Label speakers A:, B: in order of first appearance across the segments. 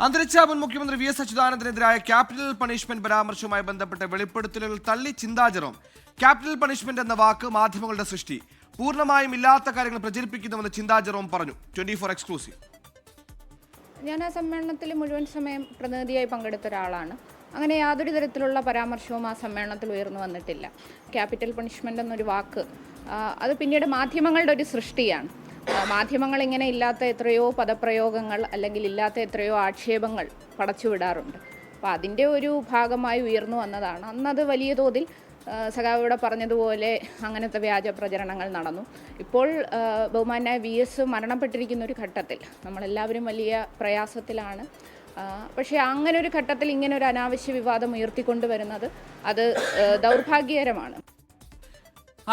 A: അന്തരിച്ച മുൻ മുഖ്യമന്ത്രി വി എസ് അച്യുതാനന്ദനെതിരായ ക്യാപിറ്റൽ പണിഷ്മെന്റ് പരാമർശവുമായി ബന്ധപ്പെട്ട വെളിപ്പെടുത്തലുകൾ തള്ളി ചിന്താ ജെറോം. ക്യാപിറ്റൽ പണിഷ്മെന്റ് എന്ന വാക്ക് മാധ്യമങ്ങളുടെ സൃഷ്ടി, പൂർണ്ണമായും ഇല്ലാത്ത കാര്യങ്ങൾ പ്രചരിപ്പിക്കുന്നുവെന്ന് ചിന്താ ജെറോം പറഞ്ഞു. 24 എക്സ്ക്ലൂസീവ്.
B: ഞാൻ ആ സമ്മേളനത്തിൽ മുഴുവൻ സമയം പ്രതിനിധിയായി പങ്കെടുത്ത ഒരാളാണ്. അങ്ങനെ യാതൊരു തരത്തിലുള്ള പരാമർശവും ആ സമ്മേളനത്തിൽ ഉയർന്നു വന്നിട്ടില്ല. ക്യാപിറ്റൽ പണിഷ്മെന്റ് എന്നൊരു വാക്ക് അത് പിന്നീട് മാധ്യമങ്ങളുടെ ഒരു സൃഷ്ടിയാണ്. മാധ്യമങ്ങൾ ഇങ്ങനെ ഇല്ലാത്ത എത്രയോ പദപ്രയോഗങ്ങൾ അല്ലെങ്കിൽ ഇല്ലാത്ത എത്രയോ ആക്ഷേപങ്ങൾ പടച്ചുവിടാറുണ്ട്. അപ്പോൾ അതിൻ്റെ ഒരു ഭാഗമായി ഉയർന്നു വന്നതാണ്. അന്നത് വലിയ തോതിൽ സഖാവ് ഇവിടെ പറഞ്ഞതുപോലെ അങ്ങനത്തെ വ്യാജ പ്രചരണങ്ങൾ നടന്നു. ഇപ്പോൾ ബഹുമാനായ വി എസ് മരണപ്പെട്ടിരിക്കുന്ന ഒരു ഘട്ടത്തിൽ നമ്മളെല്ലാവരും വലിയ പ്രയാസത്തിലാണ്. പക്ഷേ അങ്ങനെ ഒരു ഘട്ടത്തിൽ ഇങ്ങനെ ഒരു അനാവശ്യ വിവാദം ഉയർത്തിക്കൊണ്ടുവരുന്നത് അത് ദൗർഭാഗ്യകരമാണ്.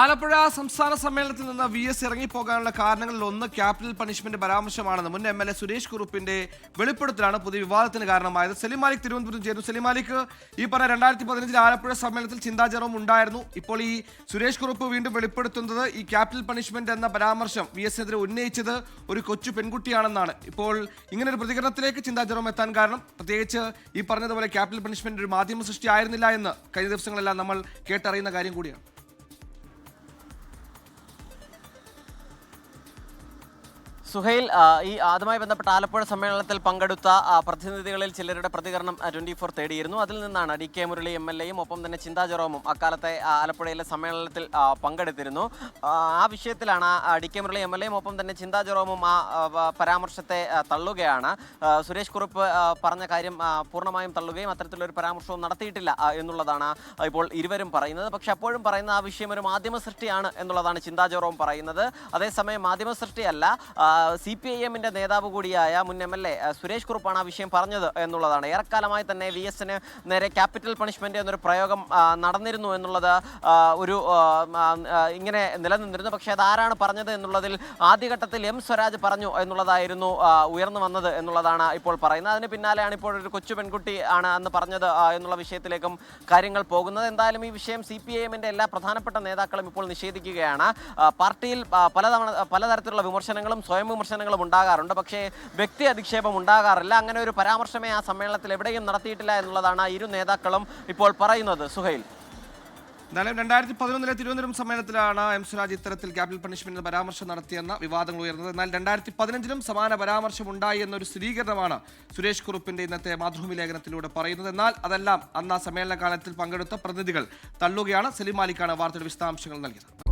A: ആലപ്പുഴ സംസ്ഥാന സമ്മേളനത്തിൽ നിന്ന് വി എസ് ഇറങ്ങിപ്പോകാനുള്ള കാരണങ്ങളിൽ ഒന്ന് ക്യാപിറ്റൽ പണിഷ്മെന്റ് പരാമർശമാണെന്ന് മുൻ എം എൽ എ സുരേഷ് കുറുപ്പിന്റെ വെളിപ്പെടുത്തലാണ് പുതിയ വിവാദത്തിന് കാരണമായത്. സലിം മാലിക് തിരുവനന്തപുരം ചേരുന്നു. സലിം മാലിക്, ഈ പറഞ്ഞ 2015 ആലപ്പുഴ സമ്മേളനത്തിൽ ചിന്താ ജെറോം ഉണ്ടായിരുന്നു. ഇപ്പോൾ ഈ സുരേഷ് കുറുപ്പ് വീണ്ടും വെളിപ്പെടുത്തുന്നത് ഈ ക്യാപിറ്റൽ പണിഷ്മെന്റ് എന്ന പരാമർശം വി എസിനെതിരെ ഉന്നയിച്ചത് ഒരു കൊച്ചു പെൺകുട്ടിയാണെന്നാണ്. ഇപ്പോൾ ഇങ്ങനെ ഒരു പ്രതികരണത്തിലേക്ക് ചിന്താ ജെറോം എത്താൻ കാരണം, പ്രത്യേകിച്ച് ഈ പറഞ്ഞതുപോലെ ക്യാപിറ്റൽ പണിഷ്മെന്റ് ഒരു മാധ്യമ സൃഷ്ടി ആയിരുന്നില്ല എന്ന് കഴിഞ്ഞ ദിവസങ്ങളെല്ലാം നമ്മൾ കേട്ടറിയുന്ന കാര്യം കൂടിയാണ്.
C: സുഹൈൽ, ഈ അതുമായി ബന്ധപ്പെട്ട ആലപ്പുഴ സമ്മേളനത്തിൽ പങ്കെടുത്ത പ്രതിനിധികളിൽ ചിലരുടെ പ്രതികരണം 24 തേടിയിരുന്നു. അതിൽ നിന്നാണ് D K Murali M L എയും ഒപ്പം തന്നെ ചിന്താ ജെറോമും അക്കാലത്തെ ആലപ്പുഴയിലെ സമ്മേളനത്തിൽ പങ്കെടുത്തിരുന്നു. ആ വിഷയത്തിലാണ് D K Murali M L എയും ഒപ്പം തന്നെ ചിന്താ ജെറോമും ആ പരാമർശത്തെ തള്ളുകയാണ്. സുരേഷ് കുറുപ്പ് പറഞ്ഞ കാര്യം പൂർണ്ണമായും തള്ളുകയും അത്തരത്തിലൊരു പരാമർശവും നടത്തിയിട്ടില്ല എന്നുള്ളതാണ് ഇപ്പോൾ ഇരുവരും പറയുന്നത്. പക്ഷെ അപ്പോഴും പറയുന്ന ആ വിഷയം ഒരു മാധ്യമ സൃഷ്ടിയാണ് എന്നുള്ളതാണ് ചിന്താ ജെറോം പറയുന്നത്. അതേസമയം മാധ്യമ സൃഷ്ടിയല്ല, CPIM-ന്റെ നേതാവ് കൂടിയായ മുൻ എം എൽ എ സുരേഷ് കുറുപ്പാണ് ആ വിഷയം പറഞ്ഞത് എന്നുള്ളതാണ്. ഏറെക്കാലമായി തന്നെ വി എസിന് നേരെ ക്യാപിറ്റൽ പണിഷ്മെന്റ് എന്നൊരു പ്രയോഗം നടന്നിരുന്നു എന്നുള്ളത് ഒരു ഇങ്ങനെ നിലനിന്നിരുന്നു. പക്ഷേ അതാരാണ് പറഞ്ഞത് എന്നുള്ളതിൽ ആദ്യഘട്ടത്തിൽ എം സ്വരാജ് പറഞ്ഞു എന്നുള്ളതായിരുന്നു ഉയർന്നു വന്നത് എന്നുള്ളതാണ് ഇപ്പോൾ പറയുന്നത്. അതിന് പിന്നാലെയാണ് ഇപ്പോൾ ഒരു കൊച്ചു പെൺകുട്ടി ആണ് അന്ന് പറഞ്ഞത് എന്നുള്ള വിഷയത്തിലേക്കും കാര്യങ്ങൾ പോകുന്നത്. എന്തായാലും ഈ വിഷയം CPIM-ന്റെ എല്ലാ പ്രധാനപ്പെട്ട നേതാക്കളും ഇപ്പോൾ നിഷേധിക്കുകയാണ്. പാർട്ടിയിൽ പലതരത്തിലുള്ള വിമർശനങ്ങളും സ്വയം വിമർശനങ്ങളും ഉണ്ടാകാറുണ്ട്, പക്ഷേ വ്യക്തി അധിക്ഷേപം ഉണ്ടാകാറില്ല. അങ്ങനെ ഒരു പരാമർശമേ ആ സമ്മേളനത്തിൽ എവിടെയും നടത്തിയിട്ടില്ല എന്നുള്ളതാണ് ഇരു നേതാക്കളും ഇപ്പോൾ പറയുന്നത്. സുഹൈൽ,
A: എന്നാലും 2011 തിരുവനന്തപുരം സമ്മേളനത്തിലാണ് എം സ്വരാജ് ഇത്തരത്തിൽ ക്യാപിറ്റൽ പണിഷ്മെന്റ് പരാമർശം നടത്തിയെന്ന വിവാദങ്ങൾ ഉയർന്നത്. എന്നാൽ 2015 സമാന പരാമർശം ഉണ്ടായി എന്നൊരു സ്ഥിരീകരണമാണ് സുരേഷ് കുറുപ്പിന്റെ ഇന്നത്തെ മാതൃഭൂമി ലേഖനത്തിലൂടെ പറയുന്നത്. എന്നാൽ അതെല്ലാം അന്ന് ആ സമ്മേളന കാലത്തിൽ പങ്കെടുത്ത പ്രതിനിധികൾ തള്ളുകയാണ്. സലിം മാലിക്കാണ് വാർത്തയുടെ വിശദാംശങ്ങൾ നൽകിയത്.